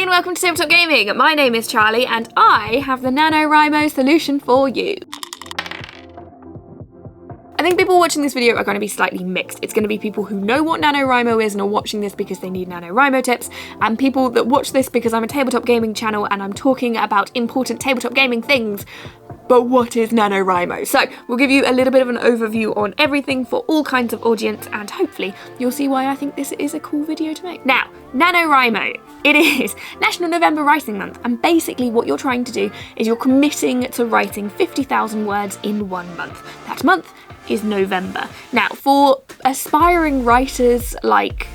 and welcome to Tabletop Gaming. My name is Charlie and I have the NaNoWriMo solution for you. I think people watching this video are going to be slightly mixed. It's going to be people who know what NaNoWriMo is and are watching this because they need NaNoWriMo tips, and people that watch this because I'm a tabletop gaming channel and I'm talking about important tabletop gaming things. But what is NaNoWriMo? So we'll give you a little bit of an overview on everything for all kinds of audience, and hopefully you'll see why I think this is a cool video to make. Now, NaNoWriMo, it is National November Writing Month, and basically what you're trying to do is you're committing to writing 50,000 words in 1 month. That month is November. Now, for aspiring writers like,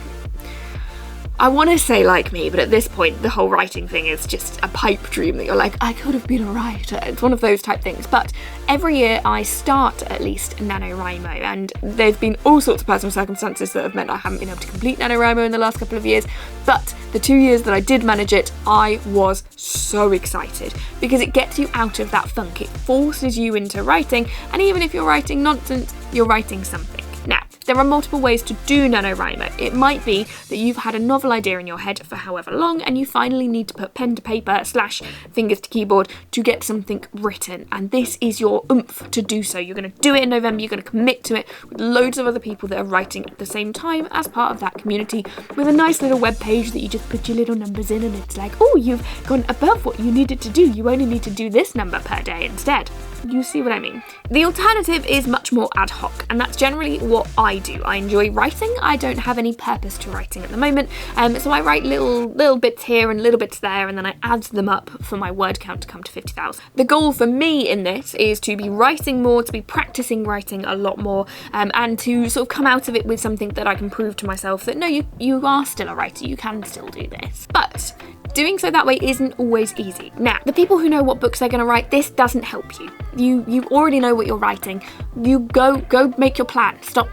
I want to say like me, but at this point the whole writing thing is just a pipe dream that you're like, I could have been a writer. It's one of those type things. But every year I start at least NaNoWriMo, and there's been all sorts of personal circumstances that have meant I haven't been able to complete NaNoWriMo in the last couple of years. But the 2 years that I did manage it, I was so excited because it gets you out of that funk. It forces you into writing, and even if you're writing nonsense, you're writing something. Now, there are multiple ways to do NaNoWriMo. It might be that you've had a novel idea in your head for however long and you finally need to put pen to paper / fingers to keyboard to get something written, and this is your oomph to do so. You're going to do it in November, you're going to commit to it with loads of other people that are writing at the same time as part of that community, with a nice little web page that you just put your little numbers in, and it's like, oh, you've gone above what you needed to do. You only need to do this number per day instead. You see what I mean? The alternative is much more ad hoc, and that's generally what I do. I enjoy writing. I don't have any purpose to writing at the moment, so I write little bits here and little bits there, and then I add them up for my word count to come to 50,000. The goal for me in this is to be writing more, to be practicing writing a lot more, and to sort of come out of it with something that I can prove to myself that no, you are still a writer, you can still do this. But doing so that way isn't always easy. Now, the people who know what books they're going to write, this doesn't help you. You already know what you're writing. You go make your plan. Stop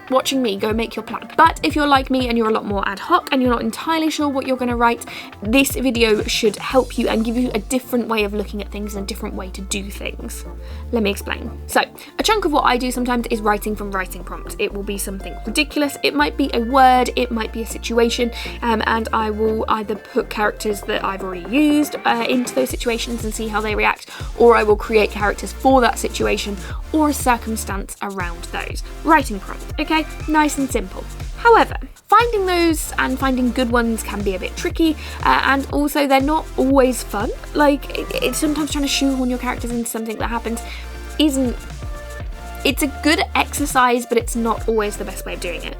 watching me, go make your plan. But if you're like me and you're a lot more ad hoc and you're not entirely sure what you're going to write, this video should help you and give you a different way of looking at things and a different way to do things. Let me explain. So, a chunk of what I do sometimes is writing from writing prompts. It will be something ridiculous. It might be a word, it might be a situation, and I will either put characters that I've already used into those situations and see how they react, or I will create characters for that situation or a circumstance around those. Writing prompts, okay? Nice and simple. However, finding those and finding good ones can be a bit tricky, and also they're not always fun. Like, it's sometimes trying to shoehorn your characters into something that happens it's a good exercise, but it's not always the best way of doing it.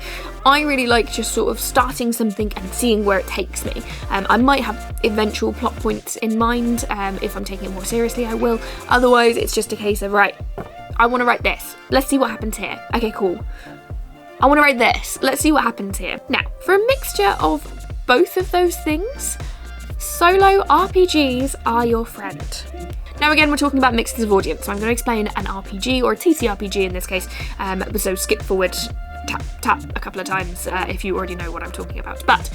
I really like just sort of starting something and seeing where it takes me. I might have eventual plot points in mind. If I'm taking it more seriously, I will. Otherwise, it's just a case of, right, I want to write this. Let's see what happens here. Okay, cool. I want to write this. Let's see what happens here. Now, for a mixture of both of those things, solo RPGs are your friend. Now again, we're talking about mixes of audience, so I'm going to explain an RPG, or a TTRPG in this case, so skip forward, tap a couple of times if you already know what I'm talking about. But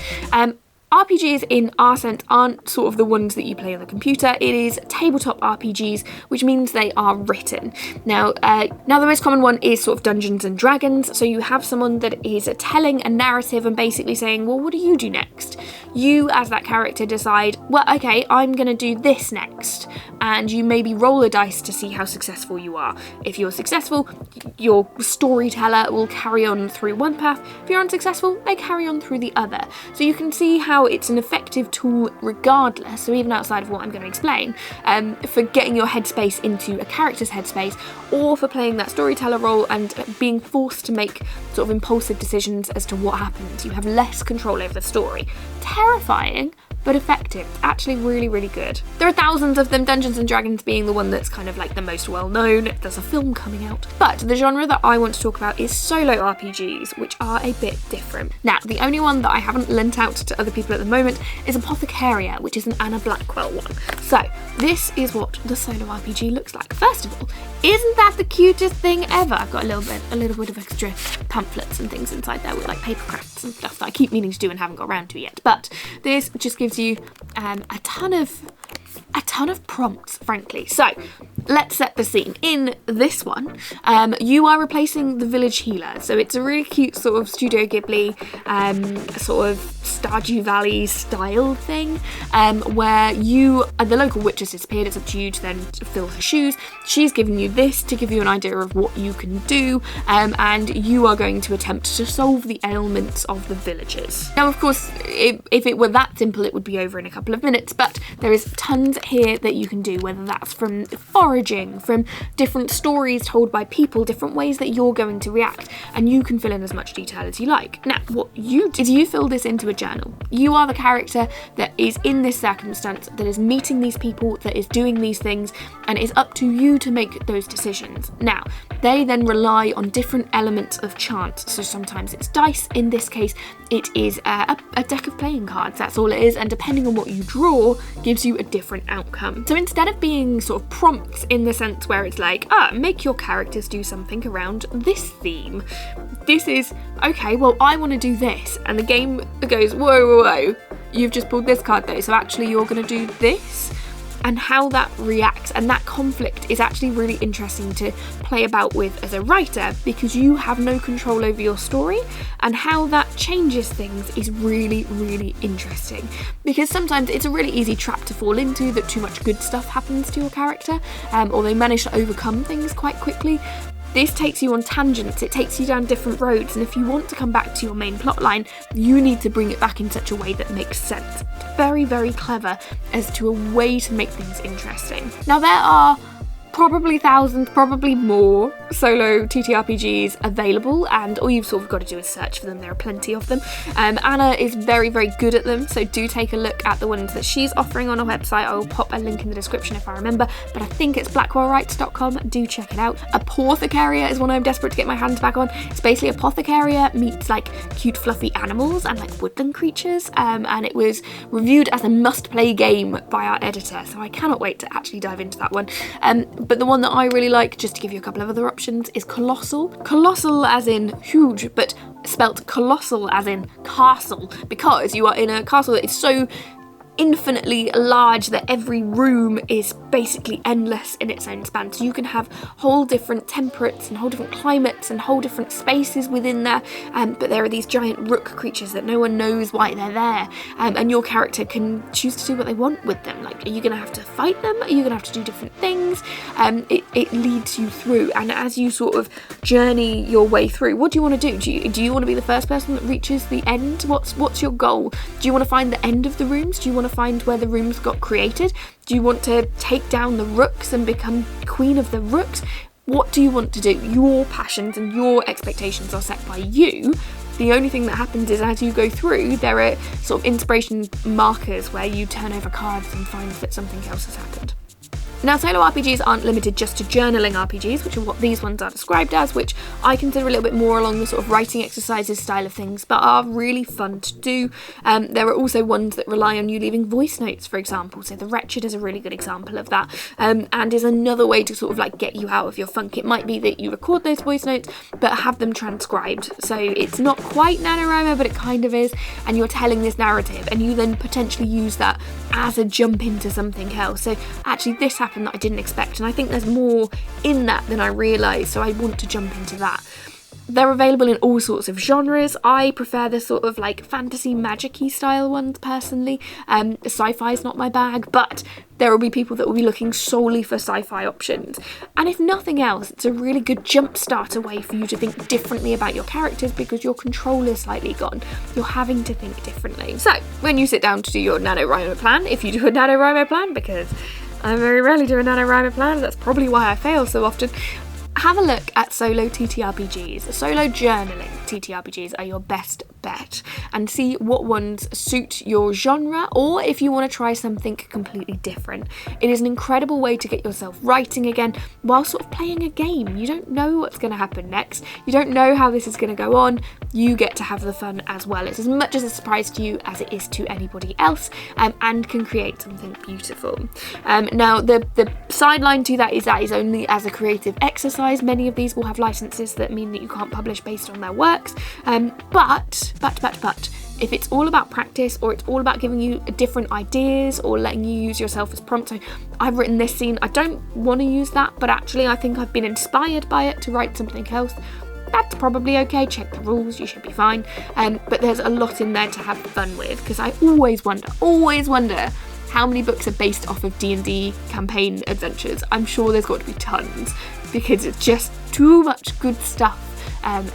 RPGs in our sense aren't sort of the ones that you play on the computer. It is tabletop RPGs, which means they are written. Now the most common one is sort of Dungeons and Dragons. So you have someone that is telling a narrative and basically saying, well, what do you do next? You, as that character, decide, well, okay, I'm going to do this next. And you maybe roll a dice to see how successful you are. If you're successful, your storyteller will carry on through one path. If you're unsuccessful, they carry on through the other. So you can see how it's an effective tool regardless, so even outside of what I'm going to explain, for getting your headspace into a character's headspace, or for playing that storyteller role and being forced to make sort of impulsive decisions as to what happens. You have less control over the story. Terrifying, but effective. It's actually really, really good. There are thousands of them, Dungeons and Dragons being the one that's kind of like the most well known. There's a film coming out. But the genre that I want to talk about is solo RPGs, which are a bit different. Now, the only one that I haven't lent out to other people at the moment is Apothecaria, which is an Anna Blackwell one. So this is what the solo RPG looks like. First of all, isn't that the cutest thing ever? I've got a little bit of extra pamphlets and things inside there with like paper crafts and stuff that I keep meaning to do and haven't got around to yet. But this just gives you a ton of prompts, frankly. So let's set the scene. In this one, you are replacing the village healer. So it's a really cute sort of Studio Ghibli, sort of Stardew Valley style thing, where the local witch has disappeared. It's up to you to then fill her shoes. She's giving you this to give you an idea of what you can do, and you are going to attempt to solve the ailments of the villagers. Now, of course, if it were that simple, it would be over in a couple of minutes, but there is tons here that you can do, whether that's from foraging, from different stories told by people, different ways that you're going to react, and you can fill in as much detail as you like. Now, what you do is you fill this into a journal. You are the character that is in this circumstance, that is meeting these people, that is doing these things, and it's up to you to make those decisions. Now, they then rely on different elements of chance. So sometimes it's dice. In this case, it is a deck of playing cards. That's all it is. And depending on what you draw, gives you a different outcome. So instead of being sort of prompts in the sense where it's like, make your characters do something around this theme, this is, okay, well, I want to do this. And the game goes, whoa, you've just pulled this card though. So actually you're going to do this. And how that reacts and that conflict is actually really interesting to play about with as a writer, because you have no control over your story, and how that changes things is really, really interesting. Because sometimes it's a really easy trap to fall into, that too much good stuff happens to your character, or they manage to overcome things quite quickly. This takes you on tangents, it takes you down different roads, and if you want to come back to your main plotline, you need to bring it back in such a way that makes sense. It's very, very clever as to a way to make things interesting. Now, there are probably thousands, probably more solo TTRPGs available, and all you've sort of got to do is search for them. There are plenty of them. Anna is very, very good at them, so do take a look at the ones that she's offering on her website. I will pop a link in the description if I remember, but I think it's blackwellwrites.com. Do check it out. Apothecaria is one I'm desperate to get my hands back on. It's basically Apothecaria meets like cute fluffy animals and like woodland creatures, and it was reviewed as a must-play game by our editor, so I cannot wait to actually dive into that one. But the one that I really like, just to give you a couple of other options, is Colossal. Colossal as in huge, but spelt colossal as in castle, because you are in a castle that is so infinitely large that every room is basically endless in its own span. So you can have whole different temperates and whole different climates and whole different spaces within there, but there are these giant rook creatures that no one knows why they're there, and your character can choose to do what they want with them. Like, are you going to have to fight them? Are you going to have to do different things? It leads you through, and as you sort of journey your way through, what do you want to do? Do you want to be the first person that reaches the end? What's your goal? Do you want to find the end of the rooms? Do you want to find where the rooms got created? Do you want to take down the rooks and become queen of the rooks? What do you want to do? Your passions and your expectations are set by you. The only thing that happens is as you go through, there are sort of inspiration markers where you turn over cards and find that something else has happened. Now, solo RPGs aren't limited just to journaling RPGs, which are what these ones are described as, which I consider a little bit more along the sort of writing exercises style of things, but are really fun to do. There are also ones that rely on you leaving voice notes, for example. So The Wretched is a really good example of that, and is another way to sort of like get you out of your funk. It might be that you record those voice notes, but have them transcribed. So it's not quite NaNoWriMo, but it kind of is, and you're telling this narrative, and you then potentially use that as a jump into something else. So actually this happened that I didn't expect, and I think there's more in that than I realised, so I want to jump into that. They're available in all sorts of genres. I prefer the sort of like fantasy magic-y style ones personally. Sci-fi is not my bag, but there will be people that will be looking solely for sci-fi options. And if nothing else, it's a really good jumpstart way for you to think differently about your characters, because your control is slightly gone. You're having to think differently. So when you sit down to do your NaNoWriMo plan, if you do a NaNoWriMo plan, because I very rarely do a NaNoWriMo plan, that's probably why I fail so often, have a look at solo TTRPGs. Solo journaling TTRPGs are your best bet, and see what ones suit your genre, or if you want to try something completely different. It is an incredible way to get yourself writing again while sort of playing a game. You don't know what's going to happen next. You don't know how this is going to go on. You get to have the fun as well. It's as much as a surprise to you as it is to anybody else, and can create something beautiful. Now, the sideline to that is only as a creative exercise. Many of these will have licenses that mean that you can't publish based on their works, but But if it's all about practice, or it's all about giving you different ideas or letting you use yourself as prompt, so I've written this scene, I don't want to use that, but actually I think I've been inspired by it to write something else, that's probably okay. Check the rules, you should be fine. But there's a lot in there to have fun with, because I always wonder how many books are based off of D&D campaign adventures. I'm sure there's got to be tons, because it's just too much good stuff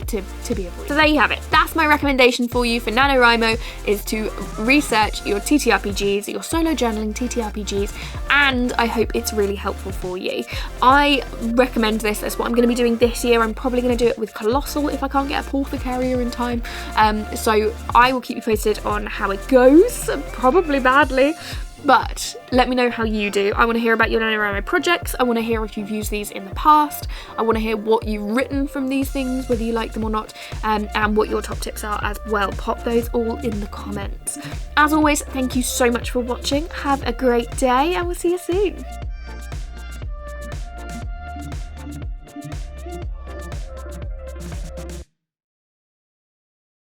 to be avoided. So there you have it. That's my recommendation for you for NaNoWriMo, is to research your TTRPGs, your solo journaling TTRPGs, and I hope it's really helpful for you. I recommend this. That's what I'm going to be doing this year. I'm probably going to do it with Colossal if I can't get a Porthacarrier in time. So I will keep you posted on how it goes, probably badly. But let me know how you do. I want to hear about your NaNoWriMo projects. I want to hear if you've used these in the past. I want to hear what you've written from these things, whether you like them or not, and what your top tips are as well. Pop those all in the comments. As always, thank you so much for watching. Have a great day, and we'll see you soon.